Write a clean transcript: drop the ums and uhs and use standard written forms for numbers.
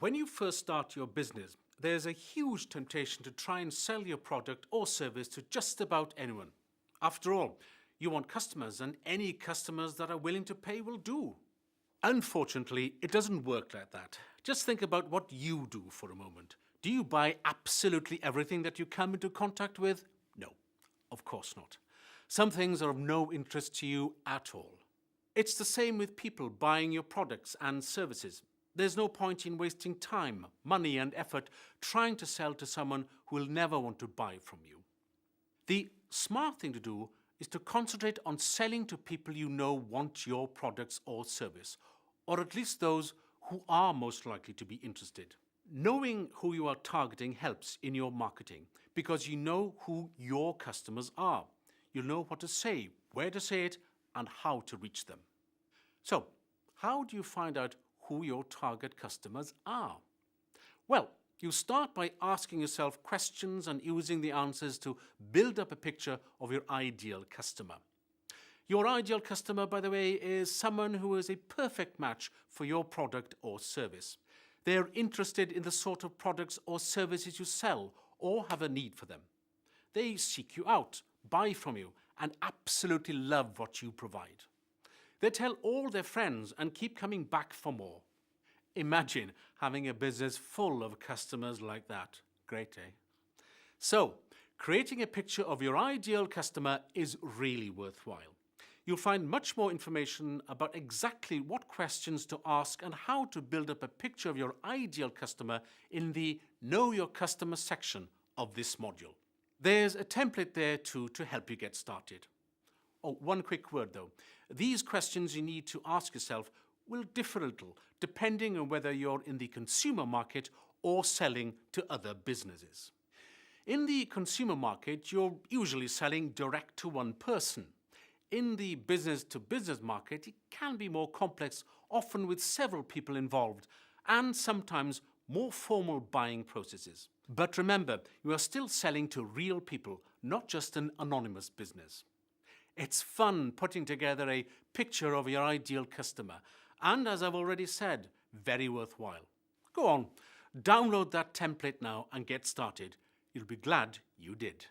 When you first start your business, there's a huge temptation to try and sell your product or service to just about anyone. After all, you want customers, and any customers that are willing to pay will do. Unfortunately, it doesn't work like that. Just think about what you do for a moment. Do you buy absolutely everything that you come into contact with? No, of course not. Some things are of no interest to you at all. It's the same with people buying your products and services. There's no point in wasting time, money and effort trying to sell to someone who will never want to buy from you. The smart thing to do is to concentrate on selling to people you know want your products or service, or at least those who are most likely to be interested. Knowing who you are targeting helps in your marketing because you know who your customers are. You'll know what to say, where to say it, and how to reach them. So, how do you find out who your target customers are? Well, you start by asking yourself questions and using the answers to build up a picture of your ideal customer. Your ideal customer, by the way, is someone who is a perfect match for your product or service. They're interested in the sort of products or services you sell or have a need for them. They seek you out, buy from you, and absolutely love what you provide. They tell all their friends and keep coming back for more. Imagine having a business full of customers like that. Great, eh? So, creating a picture of your ideal customer is really worthwhile. You'll find much more information about exactly what questions to ask and how to build up a picture of your ideal customer in the Know Your Customer section of this module. There's a template there too to help you get started. Oh, one quick word though. These questions you need to ask yourself will differ a little depending on whether you're in the consumer market or selling to other businesses. In the consumer market, you're usually selling direct to one person. In the business-to-business market, it can be more complex, often with several people involved, and sometimes more formal buying processes. But remember, you are still selling to real people, not just an anonymous business. It's fun putting together a picture of your ideal customer, and as I've already said, very worthwhile. Go on, download that template now and get started. You'll be glad you did.